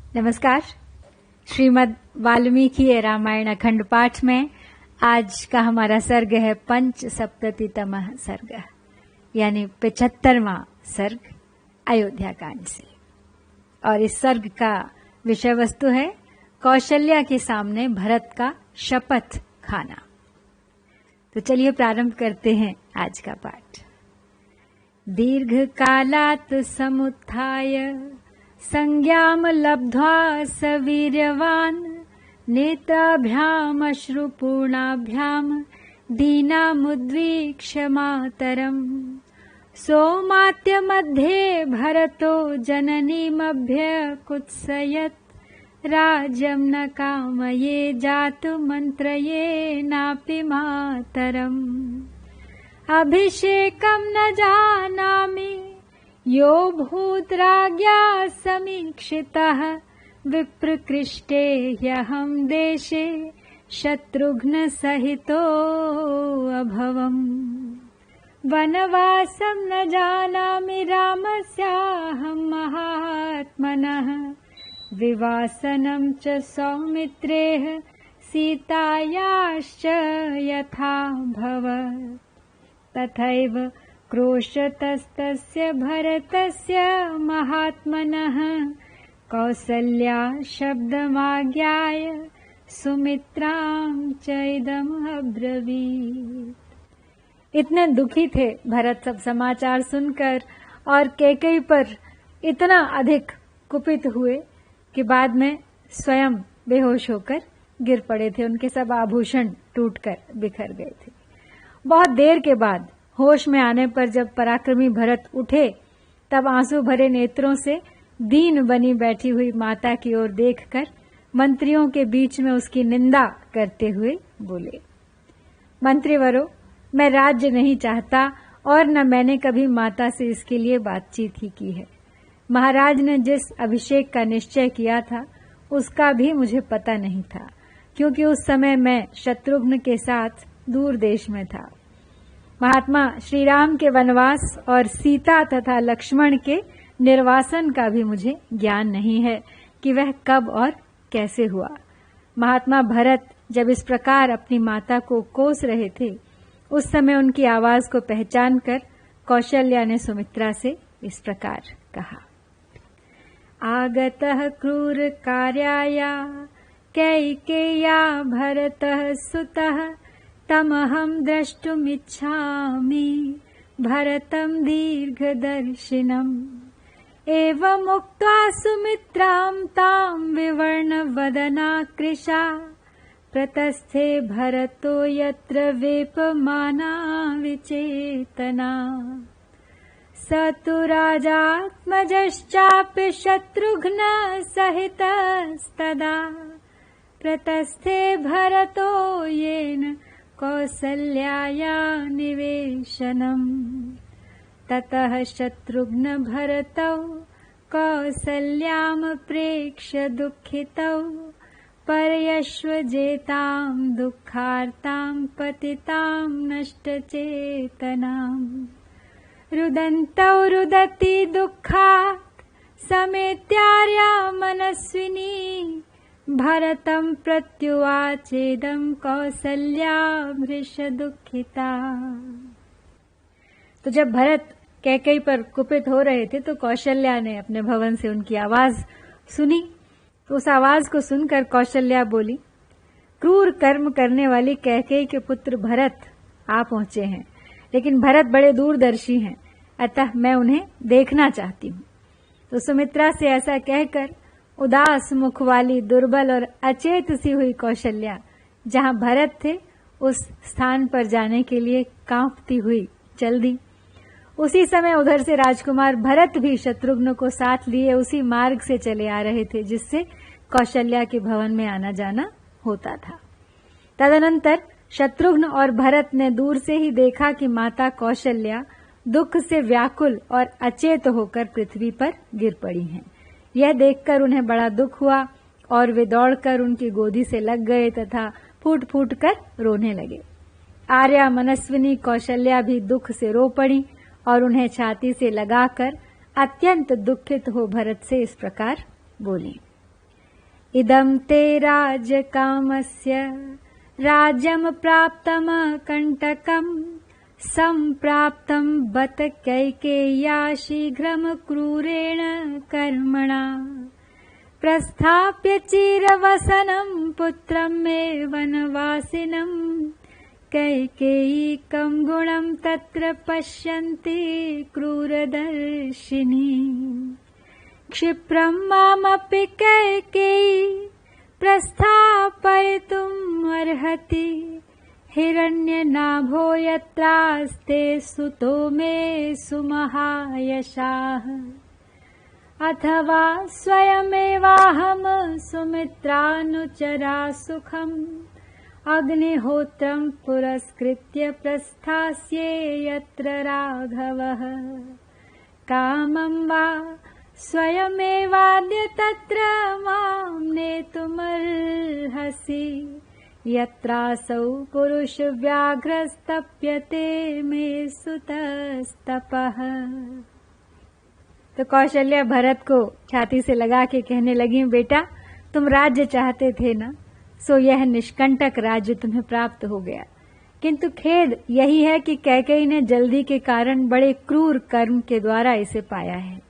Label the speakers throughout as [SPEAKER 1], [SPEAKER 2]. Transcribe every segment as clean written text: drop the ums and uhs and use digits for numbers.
[SPEAKER 1] नमस्कार। श्रीमद् वाल्मीकि रामायण अखंड पाठ में आज का हमारा सर्ग है पंचसप्ततितमः सर्ग, यानी 75वां सर्ग अयोध्या कांड से। और इस सर्ग का विषय वस्तु है कौशल्या के सामने भरत का शपथ खाना। तो चलिए प्रारंभ करते हैं आज का पाठ। दीर्घ कालात् समुत्थाय संज्ञाम लब्ध्वा सवीर्यवान् नेत्राभ्याम् अश्रुपूर्णाभ्याम् दीनामुद्वीक्ष्य मातरम् सोमात्यमध्ये भरतो जननीमभ्यकुत्सयत् राज्यं न कामये जातुमन्त्रये नापि मातरम् अभिषेकं न जानामि यो भूतराज्ञा समीक्षितः विप्रकृष्टे ह्यहं देशे शत्रुघ्न सहितो अभवम् वनवासं न जानामि रामस्याहं महात्मनः विवासनं च सौमित्रेः सीतायाश्च यथा भवत् तथैव क्रोशतस्तस्य भरतस्य महात्मनः कौसल्या शब्दमाज्ञाय सुमित्रां च इदम् अब्रवीत्। इतने दुखी थे भरत सब समाचार सुनकर और कैकेयी पर इतना अधिक कुपित हुए कि बाद में स्वयं बेहोश होकर गिर पड़े थे। उनके सब आभूषण टूटकर बिखर गए थे। बहुत देर के बाद होश में आने पर जब पराक्रमी भरत उठे तब आंसू भरे नेत्रों से दीन बनी बैठी हुई माता की ओर देखकर मंत्रियों के बीच में उसकी निंदा करते हुए बोले, मंत्रीवरों, मैं राज्य नहीं चाहता और न मैंने कभी माता से इसके लिए बातचीत ही की है। महाराज ने जिस अभिषेक का निश्चय किया था उसका भी मुझे पता नहीं था, क्योंकि उस समय मैं शत्रुघ्न के साथ दूर देश में था। महात्मा श्री राम के वनवास और सीता तथा लक्ष्मण के निर्वासन का भी मुझे ज्ञान नहीं है कि वह कब और कैसे हुआ। महात्मा भरत जब इस प्रकार अपनी माता को कोस रहे थे उस समय उनकी आवाज को पहचान कर कौशल्या ने सुमित्रा से इस प्रकार कहा, आगतः क्रूर कार्याया कैकेय्या भरतः सुतः तमहं द्रष्टुमिच्छामि भरतं दीर्घदर्शिनम् एवमुक्त्वा सुमित्रां तां विवर्णवदना कृशा प्रतस्थे भरतो यत्र वेपमाना विचेतना स तु राजात्मजश्चापि शत्रुघ्न सहितस्तदा प्रतस्थे भरतो येन कौसल्याया निवेशनम् ततः शत्रुघ्न भरतौ कौसल्यां प्रेक्ष्य दुःखितौ पर्यश्वजेतां दुःखार्तां पतितां नष्टचेतनाम् रुदन्तौ रुदति दुःखात् समेत्यार्या मनस्विनी भरतं प्रत्युवाचेदं कौसल्या भृश दुःखिता। तो जब भरत कैकेयी पर कुपित हो रहे थे तो कौशल्या ने अपने भवन से उनकी आवाज सुनी। तो उस आवाज को सुनकर कौशल्या बोली, क्रूर कर्म करने वाली कैकेयी के पुत्र भरत आ पहुंचे हैं, लेकिन भरत बड़े दूरदर्शी हैं, अतः मैं उन्हें देखना चाहती हूँ। तो सुमित्रा से ऐसा कहकर उदास मुख वाली दुर्बल और अचेत सी हुई कौशल्या जहां भरत थे उस स्थान पर जाने के लिए कांपती हुई चल दी। उसी समय उधर से राजकुमार भरत भी शत्रुघ्न को साथ लिए उसी मार्ग से चले आ रहे थे जिससे कौशल्या के भवन में आना जाना होता था। तदनंतर शत्रुघ्न और भरत ने दूर से ही देखा कि माता कौशल्या दुख से व्याकुल और अचेत होकर पृथ्वी पर गिर पड़ी हैं। यह देखकर उन्हें बड़ा दुख हुआ और वे दौड़कर उनकी गोदी से लग गए तथा फूट फूट कर रोने लगे। आर्या मनस्विनी कौशल्या भी दुख से रो पड़ी और उन्हें छाती से लगाकर अत्यंत दुखित हो भरत से इस प्रकार बोली, इदं ते राज्यकामस्य राज्यं प्राप्तम कंटकम् सम्प्राप्तं बत कैकेय्या शीघ्रं क्रूरेण कर्मणा प्रस्थाप्य चिरवसनं पुत्रं मे वनवासिनं कैकेयीकं गुणं तत्र पश्यन्ति क्रूरदर्शिनी क्षिप्रं मामपि कैकेयी प्रस्थापयितुम् अर्हति हिरण्यनाभो यत्रास्ते सुतो मे सुमहायशाः अथवा स्वयमेवाहं सुमित्रानुचरा सुखम् अग्निहोत्रं पुरस्कृत्य प्रस्थास्ये यत्र राघवः कामं वा स्वयमेवाद्य तत्र मां नेतुमर्हसि यत्रासौ पुरुषव्याघ्रस्तप्यते मे सुतस्तपः। तो कौशल्या भरत को छाती से लगा के कहने लगी, बेटा तुम राज्य चाहते थे ना, सो यह निष्कंटक राज्य तुम्हें प्राप्त हो गया, किंतु खेद यही है कि कैकेयी ने जल्दी के कारण बड़े क्रूर कर्म के द्वारा इसे पाया है।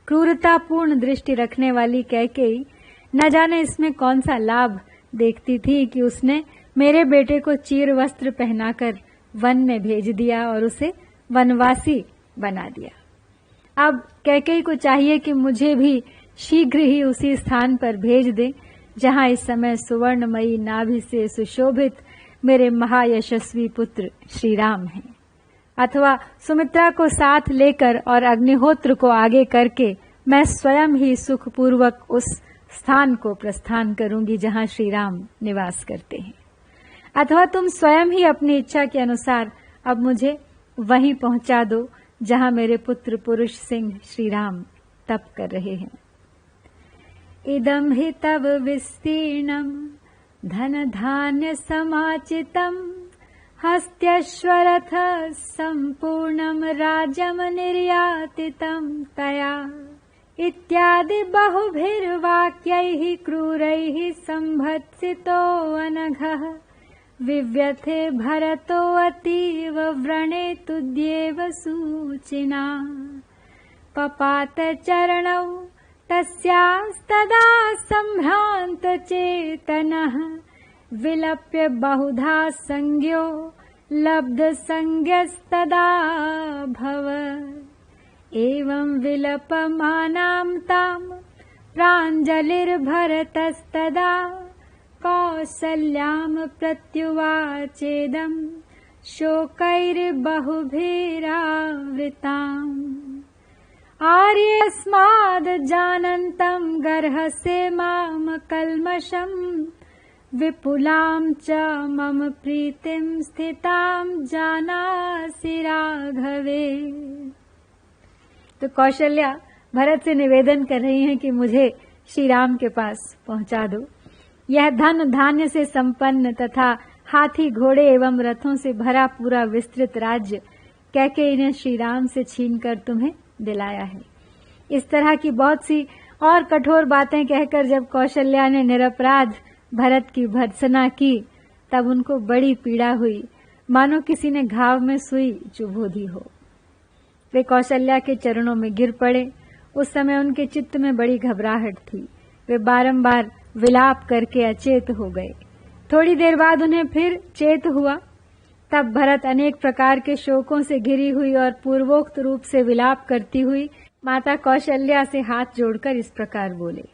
[SPEAKER 1] क्रूरतापूर्ण दृष्टि रखने वाली कैकेयी न जाने इसमें कौन सा लाभ देखती थी कि उसने मेरे बेटे को चीर वस्त्र पहनाकर वन में भेज दिया और उसे वनवासी बना दिया। अब कैकेयी को चाहिए कि मुझे भी शीघ्र ही उसी स्थान पर भेज दे जहां इस समय सुवर्णमयी नाभि से सुशोभित मेरे महायशस्वी पुत्र श्री राम हैं, अथवा सुमित्रा को साथ लेकर और अग्निहोत्र को आगे करके मैं स्वयं ही सुखपूर्वक उस स्थान को प्रस्थान करूंगी जहां श्री राम निवास करते हैं, अथवा तुम स्वयं ही अपनी इच्छा के अनुसार अब मुझे वहीं पहुंचा दो जहां मेरे पुत्र पुरुष सिंह श्री राम तप कर रहे हैं। इदं हि तव विस्तीर्णं धन धान्य समाचितं हस्त्यश्वरथ सम्पूर्णं राज्यं निर्यातितं तया इत्यादि बहुभिर्वाक्यैः क्रूरैः संभत्सितो अनघः विव्यथे भरतो अतीव व्रणे तुद्येव सूचिना पपात चरणौ तस्यास्तदा सम्भ्रान्त चेतनः विलप्य बहुधा संज्ञो लब्ध संज्ञस्तदा भव एवं विलपमानां तां प्राञ्जलिर्भरतस्तदा कौसल्यां प्रत्युवाचेदं शोकैर्बहुभिरावृताम् आर्यस्माद् जानन्तं गर्हसे मां कल्मषं विपुलां च मम प्रीतिं स्थितां जानासि राघवे। तो कौशल्या भरत से निवेदन कर रही हैं कि मुझे श्री राम के पास पहुंचा दो। यह धन धान्य से संपन्न तथा हाथी घोड़े एवं रथों से भरा पूरा विस्तृत राज्य कैकेयी ने श्री राम से छीनकर तुम्हें दिलाया है। इस तरह की बहुत सी और कठोर बातें कहकर जब कौशल्या ने निरपराध भरत की भर्त्सना की तब उनको बड़ी पीड़ा हुई, मानो किसी ने घाव में सुई चुभो दी हो। वे कौशल्या के चरणों में गिर पड़े। उस समय उनके चित्त में बड़ी घबराहट थी। वे बारंबार विलाप करके अचेत हो गए। थोड़ी देर बाद उन्हें फिर चेत हुआ। तब भरत अनेक प्रकार के शोकों से घिरी हुई और पूर्वोक्त रूप से विलाप करती हुई माता कौशल्या से हाथ जोड़कर इस प्रकार बोले,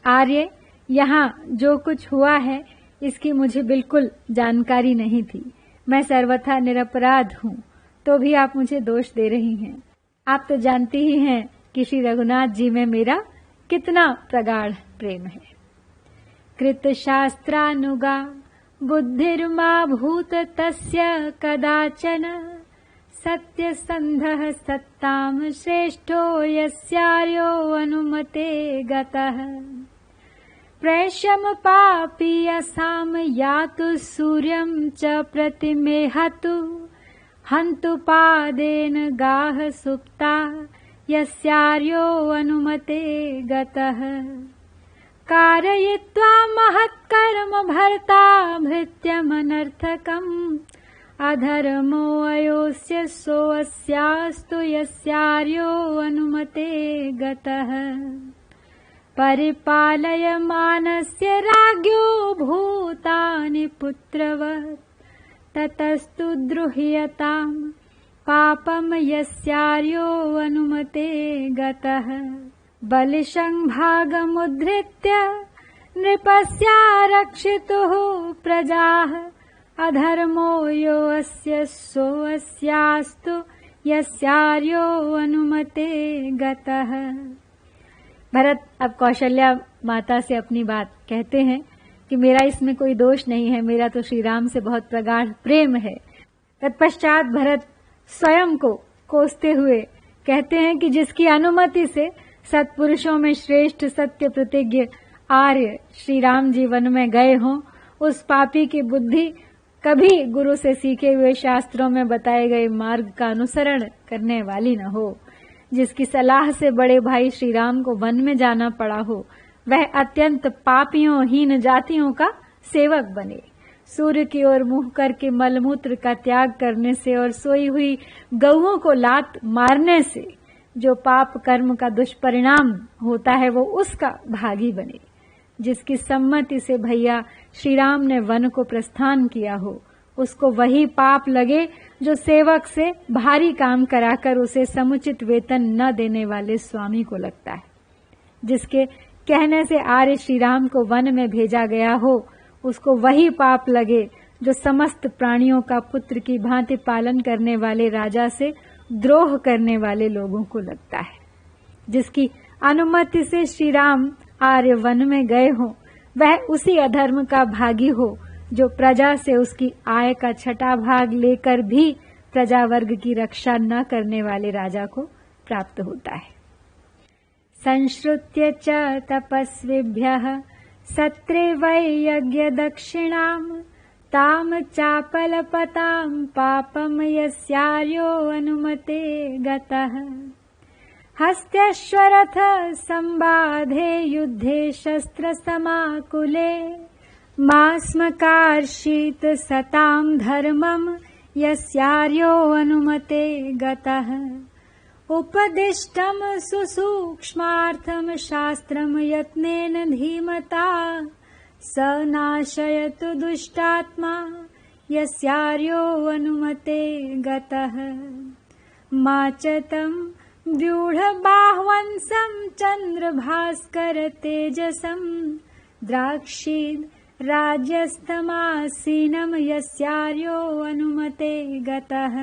[SPEAKER 1] आर्य, यहाँ जो कुछ हुआ है इसकी मुझे बिल्कुल जानकारी नहीं थी। मैं सर्वथा निरपराध हूँ, तो भी आप मुझे दोष दे रही हैं। आप तो जानती ही हैं कि श्री रघुनाथ जी में मेरा कितना प्रगाढ़ प्रेम है। कृत शास्त्रानुगा बुद्धिर्मा भूत तस्य कदाचन सत्यसन्धः सत्तां श्रेष्ठो यस्यार्यो अनुमते गतः प्रेष्यं पापीयसां यातु सूर्यं च प्रतिमेहतु हन्तु पादेन गाः सुप्ता यस्यार्यो अनुमते गतः कारयित्वा महत्कर्म भर्ता भृत्यमनर्थकम् अधर्मो अयोस्य सोऽस्यास्तु यस्यार्यो अनुमते गतः परिपालयमानस्य राज्ञो भूतानि पुत्रवत् ततस्तु द्रुह्यताम् पापं यस्यार्यो अनुमते गतः बलिशङ्भागमुद्धृत्य नृपस्यारक्षितुः प्रजाः अधर्मो यो अस्य सोऽस्यास्तु यस्यार्यो अनुमते गतः। भरत अब कौशल्या माता से अपनी बात कहते हैं कि मेरा इसमें कोई दोष नहीं है, मेरा तो श्री राम से बहुत प्रगाढ़ प्रेम है। तत्पश्चात भरत स्वयं को कोसते हुए कहते हैं कि जिसकी अनुमति से सत्पुरुषों में श्रेष्ठ सत्य प्रतिज्ञ आर्य श्री राम जी वन में गए हों, उस पापी की बुद्धि कभी गुरु से सीखे हुए शास्त्रों में बताए गए मार्ग का अनुसरण करने वाली न हो। जिसकी सलाह से बड़े भाई श्री राम को वन में जाना पड़ा हो, वह अत्यंत पापियों हीन जातियों का सेवक बने। सूर्य की ओर मुंह करके मलमूत्र का त्याग करने से और सोई हुई गौओं को लात मारने से जो पाप कर्म का दुष्परिणाम होता है, वो उसका भागी बने। जिसकी सम्मति से भैया श्री राम ने वन को प्रस्थान किया हो, उसको वही पाप लगे जो सेवक से भारी काम कराकर उसे समुचित वेतन न देने वाले स्वामी को लगता है। जिसके कहने से आर्य श्री राम को वन में भेजा गया हो, उसको वही पाप लगे जो समस्त प्राणियों का पुत्र की भांति पालन करने वाले राजा से द्रोह करने वाले लोगों को लगता है। जिसकी अनुमति से श्री राम आर्य वन में गए हो, वह उसी अधर्म का भागी हो जो प्रजा से उसकी आय का छठा भाग लेकर भी प्रजा वर्ग की रक्षा न करने वाले राजा को प्राप्त होता है। संश्रुत्य च तपस्विभ्यः सत्रे वै यज्ञ दक्षिणाम् ताम चापलपताम् पापम यस्यार्यो अनुमते गतः हस्त्यश्वरथ संबाधे युद्धे शस्त्र समाकुले मास्मकार्षीत सताम् धर्मम् यस्यार्यो अनुमते गतः उपदिष्टम् सुसूक्ष्मार्थम् शास्त्रम् यत्नेन धीमता स नाशयतु दुष्टात्मा यस्यार्यो अनुमते गतः माचतम् व्यूढबाह्वंसम् चन्द्रभास्कर तेजसम् द्राक्षीद् राज्यस्थमासीनम् यस्यार्यो अनुमते गतः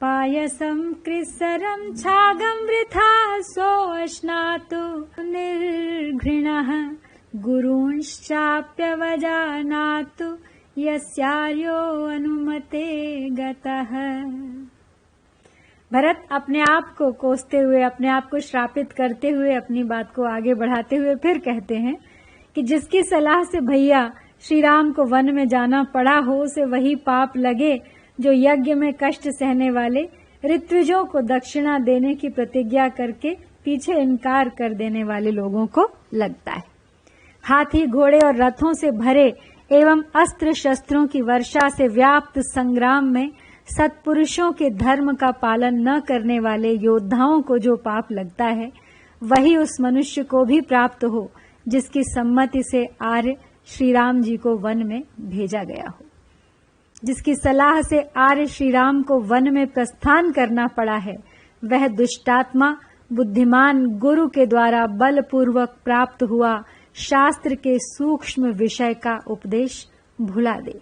[SPEAKER 1] पायसम् कृत्सरम् छागम् वृथा सोऽश्नातु निर्घृणः गुरूंश्चाप्यवजानातु यस्यार्यो अनुमते गतः। भरत अपने आप को कोसते हुए, अपने आप को श्रापित करते हुए अपनी बात को आगे बढ़ाते हुए फिर कहते हैं कि जिसकी सलाह से भैया श्री राम को वन में जाना पड़ा हो, उसे वही पाप लगे जो यज्ञ में कष्ट सहने वाले ऋत्विजों को दक्षिणा देने की प्रतिज्ञा करके पीछे इनकार कर देने वाले लोगों को लगता है। हाथी घोड़े और रथों से भरे एवं अस्त्र शस्त्रों की वर्षा से व्याप्त संग्राम में सत्पुरुषों के धर्म का पालन न करने वाले योद्धाओं को जो पाप लगता है, वही उस मनुष्य को भी प्राप्त हो जिसकी सम्मति से आर्य श्री राम जी को वन में भेजा गया हो। जिसकी सलाह से आर्य श्री राम को वन में प्रस्थान करना पड़ा है, वह दुष्टात्मा बुद्धिमान गुरु के द्वारा बलपूर्वक प्राप्त हुआ शास्त्र के सूक्ष्म विषय का उपदेश भुला दे।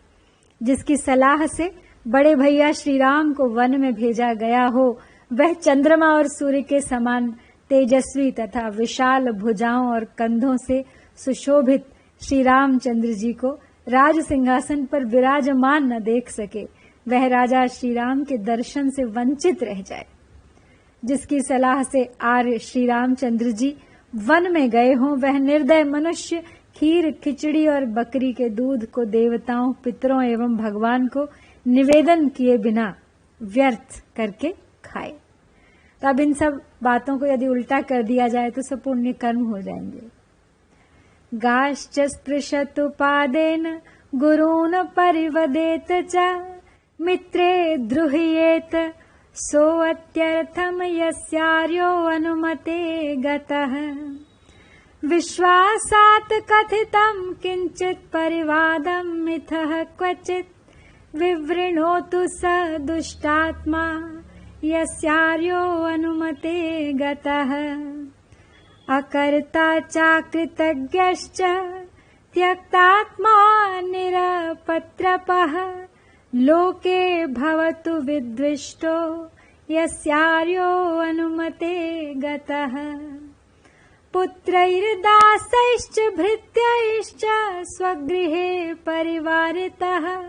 [SPEAKER 1] जिसकी सलाह से बड़े भैया श्री राम को वन में भेजा गया हो, वह चंद्रमा और सूर्य के समान तेजस्वी तथा विशाल भुजाओं और कंधों से सुशोभित श्री रामचंद्र जी को राज सिंहासन पर विराजमान न देख सके, वह राजा श्री राम के दर्शन से वंचित रह जाए। जिसकी सलाह से आर्य श्री रामचंद्र जी वन में गए हों, वह निर्दय मनुष्य खीर खिचड़ी और बकरी के दूध को देवताओं पितरों एवं भगवान को निवेदन किए बिना व्यर्थ करके खाए। तो अब इन सब बातों को यदि उल्टा कर दिया जाए तो सब पुण्य कर्म हो जाएंगे। गाश्च स्पृशतु पादेन गुरून् परिवदेत च मित्रे द्रुह्येत सोऽत्यर्थम् यस्यार्यो अनुमते गतः विश्वासात् कथितम् किञ्चित् परिवादम् मिथः क्वचित् विवृणोतु स दुष्टात्मा यस्यार्यो अनुमते गतः अकर्ता चाकृतज्ञश्च त्यक्तात्मा निरपत्रपः लोके भवतु विद्विष्टो यस्यार्यो अनुमते गतः पुत्रैर्दासैश्च भृत्यैश्च स्वगृहे परिवारितः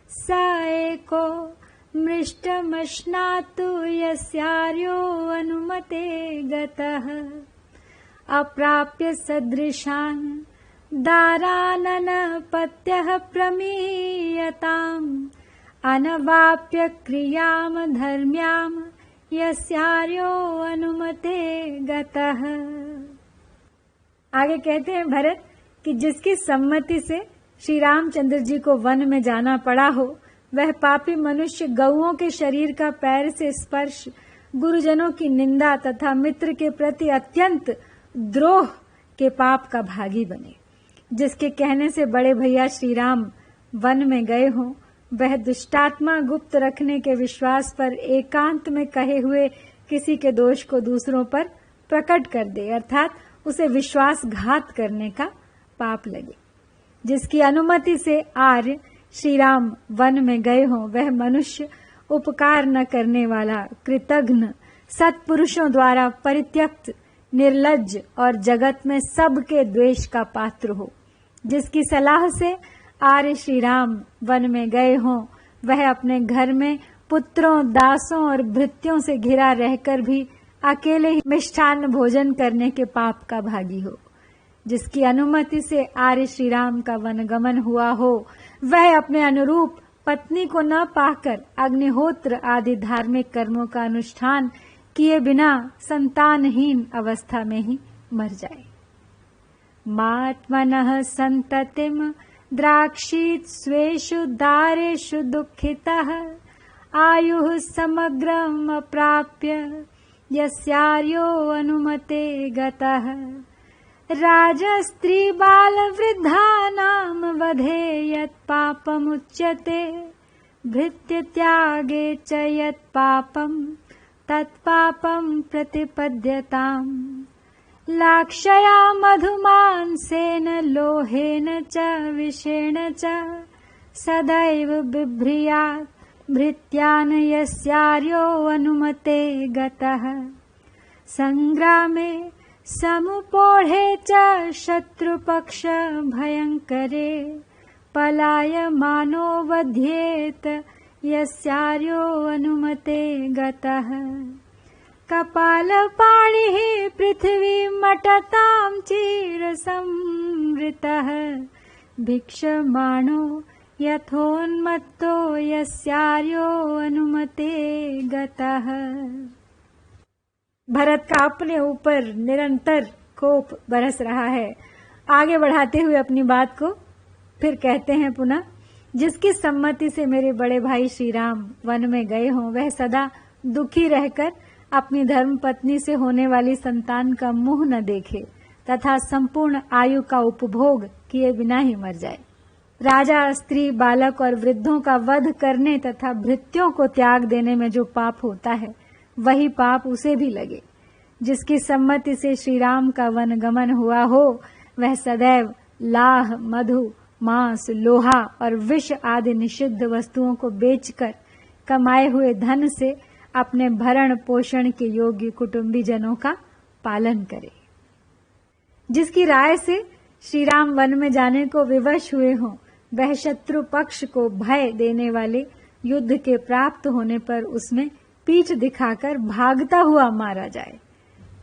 [SPEAKER 1] स एको मृष्टमश्नातु यस्यार्यो अनुमते गतः अप्राप्य सदृशान् दाराननपत्यः प्रमीयताम् अनवाप्य क्रियाम् धर्म्याम् यस्यार्यो अनुमते गतः। आगे कहते हैं भरत कि जिसकी सम्मति से श्री रामचंद्र जी को वन में जाना पड़ा हो, वह पापी मनुष्य गौओं के शरीर का पैर से स्पर्श, गुरुजनों की निंदा तथा मित्र के प्रति अत्यंत द्रोह के पाप का भागी बने। जिसके कहने से बड़े भैया श्री राम वन में गए हों, वह दुष्टात्मा गुप्त रखने के विश्वास पर एकांत में कहे हुए किसी के दोष को दूसरों पर प्रकट कर दे, अर्थात उसे विश्वासघात करने का पाप लगे। जिसकी अनुमति से आर्य श्री राम वन में गए हों, वह मनुष्य उपकार न करने वाला, कृतघ्न, सत्पुरुषों द्वारा परित्यक्त, निर्लज्ज और जगत में सबके द्वेष का पात्र हो। जिसकी सलाह से आर्य श्री राम वन में गए हों, वह अपने घर में पुत्रों, दासों और भृत्यों से घिरा रहकर भी अकेले ही मिष्ठान्न भोजन करने के पाप का भागी हो। जिसकी अनुमति से आर्य श्री राम का वनगमन हुआ हो, वह अपने अनुरूप पत्नी को न पाकर अग्निहोत्र आदि धार्मिक कर्मों का अनुष्ठान किए बिना संतानहीन अवस्था में ही मर जाए। मात्मनः संततिम द्राक्षीत् स्वेषु दारेषु दुःखितः आयुः समग्रम् अप्राप्य यस्यार्यो अनुमते गतः राजस्त्री बाल वृद्धानां वधे यत् पापमुच्यते भृत्य त्यागे च यत् पापं तत् पापं प्रतिपद्यताम् लाक्षया मधुमांसेन लोहेन च विषेण च सदैव बिभ्रियात् भृत्यान् यस्यार्यो अनुमते गतः संग्रामे समुपोढे च शत्रुपक्ष भयंकरे पलायमानो वध्येत यस्यार्यो अनुमते गतः कपालपाणिः पृथ्वी मटतां चिरसंवृतः भिक्षमाणो यथोन्मत्तो यस्यार्यो अनुमते गतः। भरत का अपने ऊपर निरंतर कोप बरस रहा है। आगे बढ़ाते हुए अपनी बात को फिर कहते हैं पुनः, जिसकी सम्मति से मेरे बड़े भाई श्री राम वन में गए हों, वह सदा दुखी रहकर अपनी धर्म पत्नी से होने वाली संतान का मुंह न देखे तथा संपूर्ण आयु का उपभोग किए बिना ही मर जाए। राजा, स्त्री, बालक और वृद्धों का वध करने तथा भृत्यों को त्याग देने में जो पाप होता है, वही पाप उसे भी लगे। जिसकी सम्मति से श्री राम का वनगमन हुआ हो, वह सदैव लाह, मधु, मांस, लोहा और विष आदि निषिद्ध वस्तुओं को बेचकर कमाए हुए धन से अपने भरण पोषण के योग्य कुटुंबी जनों का पालन करे। जिसकी राय से श्री राम वन में जाने को विवश हुए हों, वह शत्रु पक्ष को भय देने वाले युद्ध के प्राप्त होने पर उसमें पीठ दिखाकर भागता हुआ मारा जाए।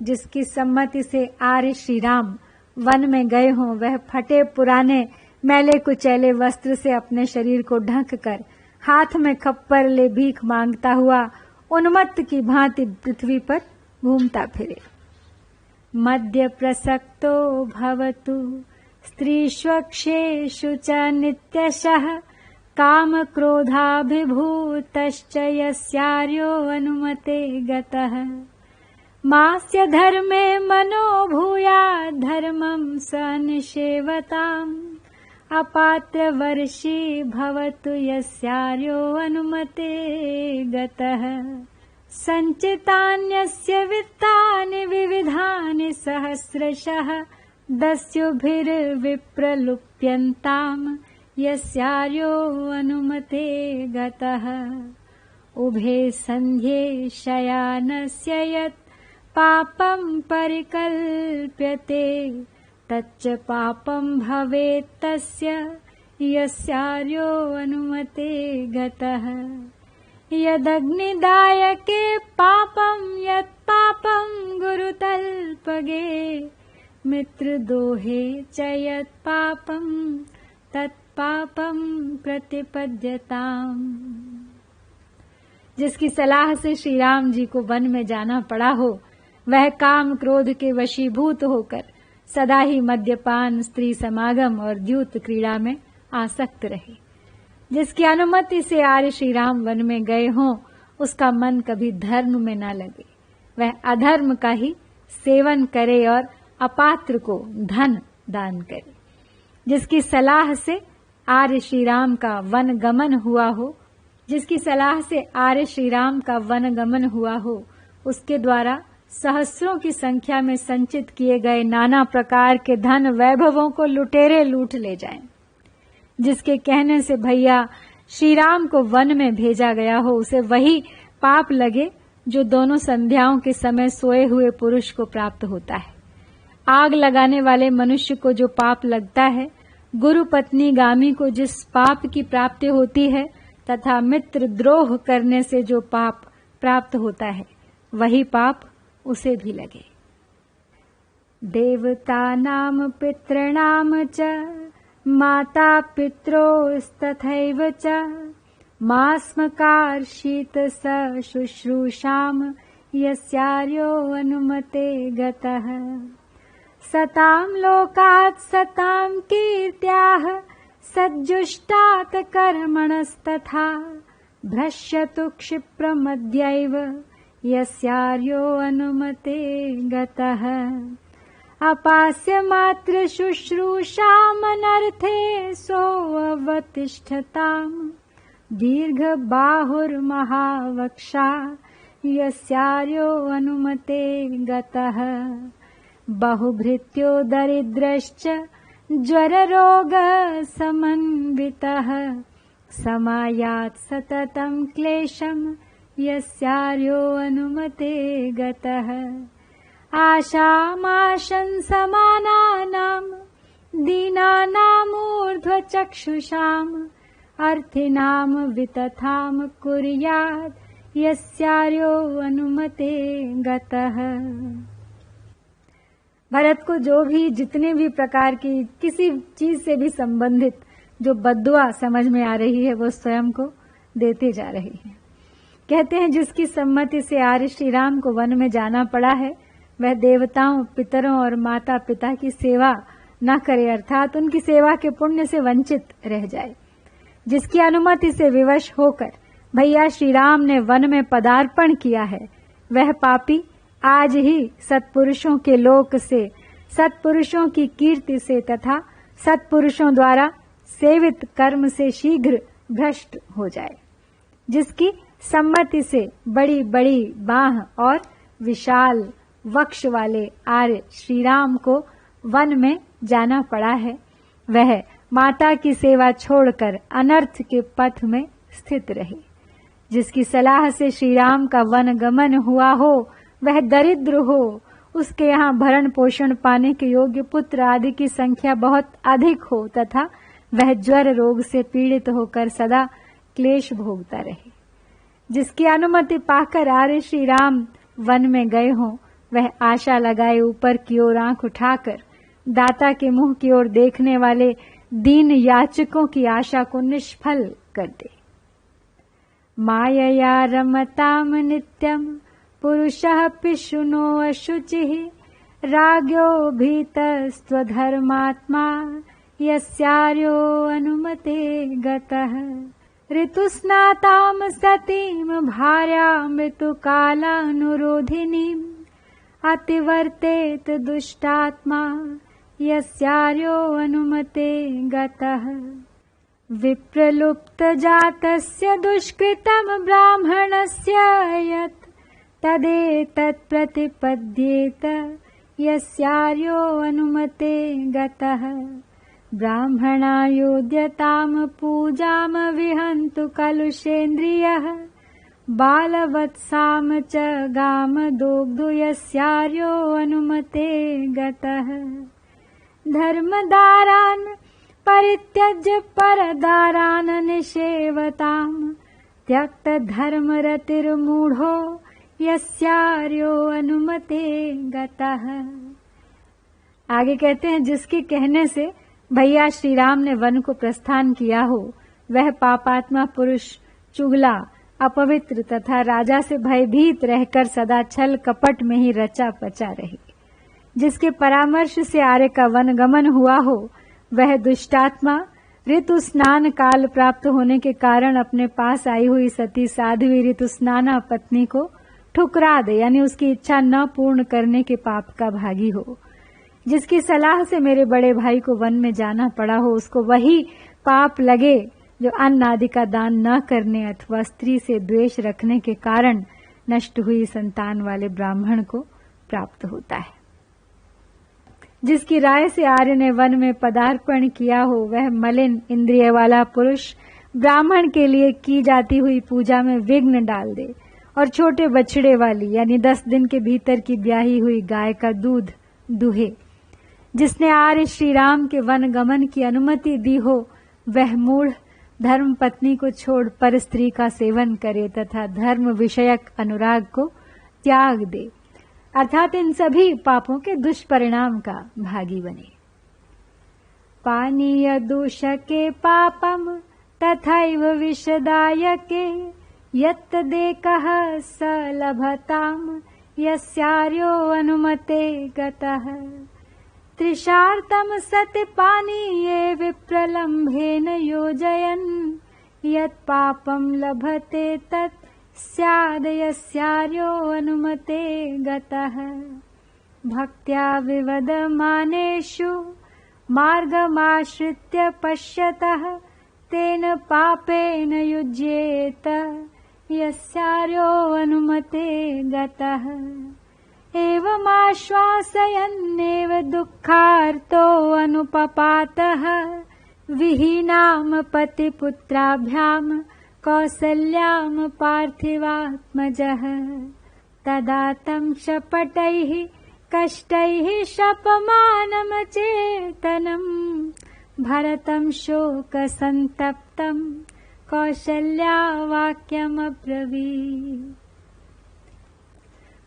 [SPEAKER 1] जिसकी सम्मति से आर्य श्री राम वन में गए हों, वह फटे पुराने मैले कुचैले वस्त्र से अपने शरीर को ढक कर हाथ में खप्पर ले भीख मांगता हुआ उन्मत्त की भांति पृथ्वी पर घूमता फिरे। मध्य प्रसक्तो भवतु स्त्रीष्वक्षेषु च नित्यशः कामक्रोधाभिभूतश्च यस्यार्यो अनुमते गतः मास्य धर्मे मनो भूयात् धर्मं स निषेवताम् अपात्रवर्षी भवतु यस्यार्यो अनुमते गतः सञ्चितान्यस्य वित्तानि विविधानि सहस्रशः दस्युभिर्विप्रलुप्यन्ताम् यस्यार्यो अनुमते गतः उभे सन्ध्ये शयानस्य यत् पापं परिकल्प्यते तच्च पापं भवेत् तस्य यस्यार्यो अनुमते गतः यदग्निदायके पापं यत् पापं गुरुतल्पगे मित्रदोहे च यत् पापं तत् पापं प्रतिपद्यताम्। जिसकी सलाह से श्री राम जी को वन में जाना पड़ा हो वह काम क्रोध के वशीभूत होकर सदा ही मद्यपान, स्त्री समागम और द्यूत क्रीड़ा में आसक्त रहे। जिसकी अनुमति से आर्य श्री राम वन में गए हों उसका मन कभी धर्म में न लगे, वह अधर्म का ही सेवन करे और अपात्र को धन दान करे। जिसकी सलाह से आर्य श्री राम का वन गमन हुआ हो, जिसकी सलाह से आर्य श्री राम का वन गमन हुआ हो, उसके द्वारा सहस्रों की संख्या में संचित किए गए नाना प्रकार के धन वैभवों को लुटेरे लूट ले जाएं। जिसके कहने से भैया श्री राम को वन में भेजा गया हो उसे वही पाप लगे जो दोनों संध्याओं के समय सोए हुए पुरुष को प्राप्त होता है। आग लगाने वाले मनुष्य को जो पाप लगता है, गुरु पत्नी गामी को जिस पाप की प्राप्ति होती है तथा मित्र द्रोह करने से जो पाप प्राप्त होता है वही पाप उसे भी लगे। देवतानां पितॄणां च माता पित्रोस्तथैव च मास्मकार्षीत स शुश्रूषां यस्यार्यो अनुमते गतः सतां लोकात् सतां कीर्त्याः सज्जुष्टात् कर्मणस्तथा भ्रश्यतु क्षिप्रमद्यैव यस्यार्यो अनुमते गतः अपास्य मात्र शुश्रूषामनर्थे सोऽवतिष्ठताम् दीर्घबाहुर्महावक्षा यस्यार्यो अनुमते गतः बहुभृत्यो दरिद्रश्च ज्वररोगसमन्वितः समायात् सततं क्लेशम् यस्यार्यो अनुमते गतः आशामाशन् समानानां दीनानामूर्ध्वचक्षुषाम् अर्थिनां वितथां कुर्यात् यस्यार्यो अनुमते गतः। भरत को जो भी जितने भी प्रकार की किसी चीज से भी संबंधित जो बद्दुआ समझ में आ रही है वो स्वयं को देते जा रही है। कहते हैं जिसकी सम्मति से आर्य श्री राम को वन में जाना पड़ा है वह देवताओं, पितरों और माता पिता की सेवा न करे, अर्थात उनकी सेवा के पुण्य से वंचित रह जाए। जिसकी अनुमति से विवश होकर भैया श्री राम ने वन में पदार्पण किया है वह पापी आज ही सत्पुरुषों के लोक से, सत्पुरुषों की कीर्ति से तथा सत्पुरुषों द्वारा सेवित कर्म से शीघ्र भ्रष्ट हो जाए। जिसकी सम्मति से बड़ी बड़ी बाह और विशाल वक्ष वाले आर्य श्री राम को वन में जाना पड़ा है वह माता की सेवा छोड़कर अनर्थ के पथ में स्थित रहे। जिसकी सलाह से श्री राम का वन गमन हुआ हो वह दरिद्र हो, उसके यहाँ भरण पोषण पाने के योग्य पुत्र आदि की संख्या बहुत अधिक हो तथा वह ज्वर रोग से पीड़ित होकर सदा क्लेश भोगता रहे। जिसकी अनुमति पाकर आर्य श्री राम वन में गए हों वह आशा लगाए ऊपर की ओर आंख उठाकर दाता के मुंह की ओर देखने वाले दीन याचकों की आशा को निष्फल कर दे। मायया रमताम नित्यम पुरुषः पिशुनो अशुचिः राज्ञो भीतस्त्वधर्मात्मा यस्यार्यो अनुमते गतः ऋतुस्नातां सतीं भार्यां ऋतुकालानुरोधिनीम् अतिवर्तेत दुष्टात्मा यस्यार्यो अनुमते गतः विप्रलुप्तजातस्य दुष्कृतं ब्राह्मणस्य यत् तदेतत् प्रतिपद्येत यस्यार्यो अनुमते गतः ब्राह्मणायोद्यताम पूजाम विहन्तु कलुषेन्द्रियः बालवत्साम च गाम दोग्धो यस्यार्यो अनुमते गतः धर्मदारान् परित्यज्य परदारान् निषेवताम् त्यक्त धर्मरतिर्मूढो यस्यार्यो अनुमते गतः। आगे कहते हैं, जिसके कहने से भैया श्री राम ने वन को प्रस्थान किया हो, वह पापात्मा पुरुष चुगला, अपवित्र तथा राजा से भयभीत रहकर सदा छल कपट में ही रचा पचा रहे। जिसके परामर्श से आर्य का वन गमन हुआ हो, वह दुष्टात्मा ऋतु स्नान काल प्राप्त होने के कारण अपने पास आई हुई सती साध्वी ऋतु स्नाना पत्नी को ठुकरा दे, यानी उसकी इच्छा न पूर्ण करने के पाप का भागी हो। जिसकी सलाह से मेरे बड़े भाई को वन में जाना पड़ा हो, उसको वही पाप लगे जो अन्न आदि का दान न करने अथवा स्त्री से द्वेष रखने के कारण नष्ट हुई संतान वाले ब्राह्मण को प्राप्त होता है। जिसकी राय से आर्य ने वन में पदार्पण किया हो, वह मलिन इंद्रिय वाला पुरुष ब्राह्मण के लिए की जाती हुई पूजा में विघ्न डाल दे और छोटे बछड़े वाली यानी 10 दिन के भीतर की ब्याही हुई गाय का दूध दुहे। जिसने आर्य श्री राम के वन गमन की अनुमति दी हो, वह मूढ़ धर्म पत्नी को छोड़ पर स्त्री का सेवन करे तथा धर्म विषयक अनुराग को त्याग दे, अर्थात इन सभी पापों के दुष्परिणाम का भागी बने। पानीय दूषके पापम तथैव विषदायके यत्तदेकः स लभताम यस्यार्यो अनुमते गतः त्रिशार्तम सति पानीये विप्रलम्भेन योजयन् यत् पापम लभते तत् स्याद् यस्यार्यो अनुमते गतः भक्त्या विवदमानेषु मार्गमाश्रित्य पश्यतः तेन पापेन युज्येत यस्यार्यो अनुमते गतः एवमाश्वासयन्नेव दुःखार्तो अनुपपातः विहीनां पतिपुत्राभ्यां कौसल्यां पार्थिवात्मजः तदा तं शपटैः कष्टैः शपमानमचेतनम् भरतं शोकसन्तप्तं कौशल्या वाक्यमब्रवीत्।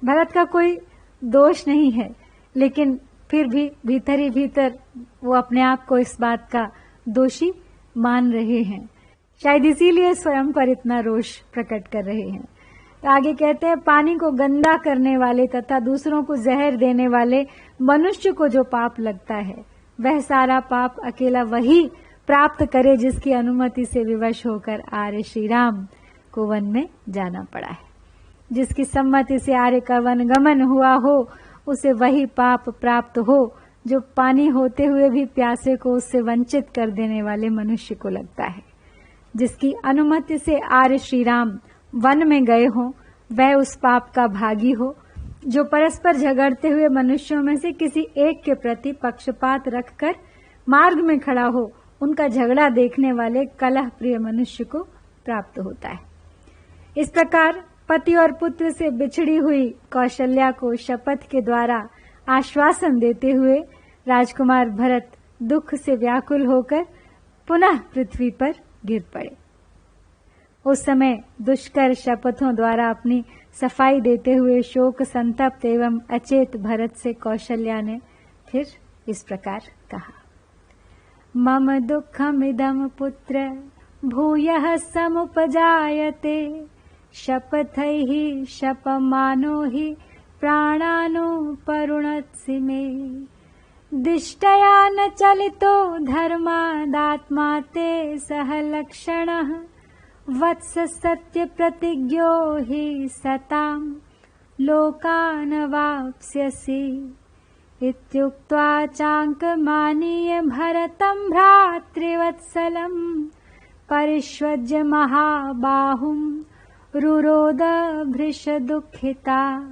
[SPEAKER 1] भरत का कोई दोष नहीं है, लेकिन फिर भी भीतर ही भीतर वो अपने आप को इस बात का दोषी मान रहे हैं। शायद इसीलिए स्वयं पर इतना रोष प्रकट कर रहे हैं। तो आगे कहते हैं, पानी को गंदा करने वाले तथा दूसरों को जहर देने वाले मनुष्य को जो पाप लगता है, वह सारा पाप अकेला वही प्राप्त करे जिसकी अनुमति से विवश होकर आर्य श्री राम को वन में जाना पड़ा है। जिसकी सम्मति से आर्य का वन गमन हुआ हो, उसे वही पाप प्राप्त हो जो पानी होते हुए भी प्यासे को उससे वंचित कर देने वाले मनुष्य को लगता है। जिसकी अनुमति से आर्य श्री राम वन में गए हो, वह उस पाप का भागी हो जो परस्पर झगड़ते हुए मनुष्यों में से किसी एक के प्रति पक्षपात रखकर मार्ग में खड़ा हो, उनका झगड़ा देखने वाले कलह प्रिय मनुष्य को प्राप्त होता है। इस प्रकार पति और पुत्र से बिछड़ी हुई कौशल्या को शपथ के द्वारा आश्वासन देते हुए राजकुमार भरत दुख से व्याकुल होकर पुनः पृथ्वी पर गिर पड़े। उस समय दुष्कर शपथों द्वारा अपनी सफाई देते हुए शोक संतप्त एवं अचेत भरत से कौशल्या ने फिर इस प्रकार कहा, मम दुःखमिदं पुत्र भूयः समुपजायते शपथैः शपमानो हि प्राणानुपरुणत्सि मे। दिष्टया न चलितो धर्मादात्मा ते सह लक्षणः। वत्स सत्य प्रतिज्ञो हि सताम् लोकान् वाप्स्यसि। इत्युक्त्वा चाङ्कमानीय भरतं भ्रातृवत्सलं परिष्वज्य महाबाहुं रुरोद भृशदुःखिता।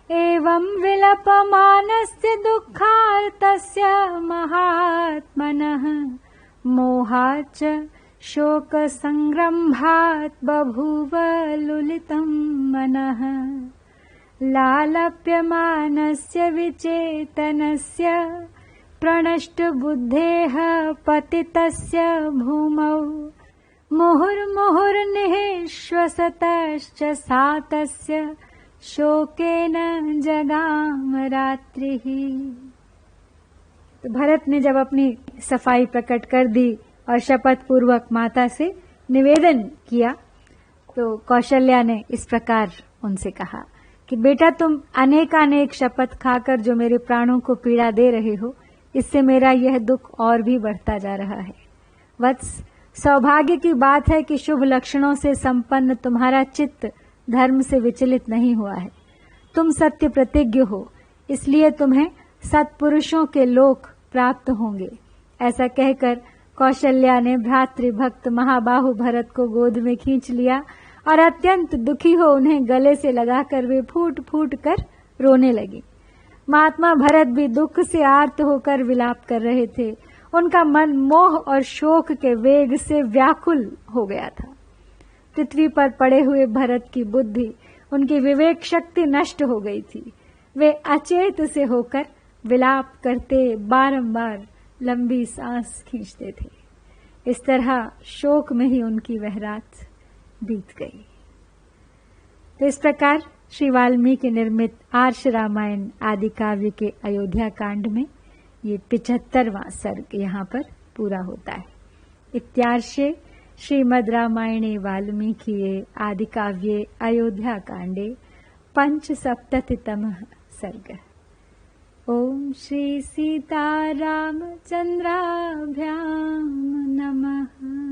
[SPEAKER 1] एवं विलपमानस्य दुःखार्तस्य महात्मनः मोहाच्च शोकसंरम्भात् बभूव लुलितं मनः। लालप्यमानस्य विचेतनस्य प्रणष्टबुद्धेः पतितस्य भूमौ मुहुर्मुहुर्निःश्वसतश्च सा तस्य शोकेन जगाम रात्रिः। तो भरत ने जब अपनी सफाई प्रकट कर दी और शपथ पूर्वक माता से निवेदन किया तो कौशल्या ने इस प्रकार उनसे कहा कि बेटा, तुम अनेकानेक शपथ खाकर जो मेरे प्राणों को पीड़ा दे रहे हो, इससे मेरा यह दुख और भी बढ़ता जा रहा है। वत्स, सौभाग्य की बात है कि शुभ लक्षणों से संपन्न तुम्हारा चित्त धर्म से विचलित नहीं हुआ है। तुम सत्य प्रतिज्ञ हो, इसलिए तुम्हें सत्पुरुषों के लोक प्राप्त होंगे। ऐसा कहकर कौशल्या ने भ्रातृभक्त महाबाहु भरत को गोद में खींच लिया और अत्यंत दुखी हो उन्हें गले से लगाकर वे फूट फूट कर रोने लगी। महात्मा भरत भी दुख से आर्त होकर विलाप कर रहे थे। उनका मन मोह और शोक के वेग से व्याकुल हो गया था। पृथ्वी पर पड़े हुए भरत की बुद्धि, उनकी विवेक शक्ति नष्ट हो गई थी। वे अचेत से होकर विलाप करते बारंबार लंबी सांस खींचते थे। इस तरह शोक में ही उनकी वह रात बीत गई। तो इस प्रकार श्री वाल्मीकि निर्मित आर्ष रामायण आदि काव्य के अयोध्या कांड में ये 75वां सर्ग यहाँ पर पूरा होता है। इत्यार्षे श्रीमद् रामायणे वाल्मीकिये आदि काव्ये अयोध्या कांडे 75तमः सर्गः। ओम श्री सीतारामचंद्राभ्यां नमः।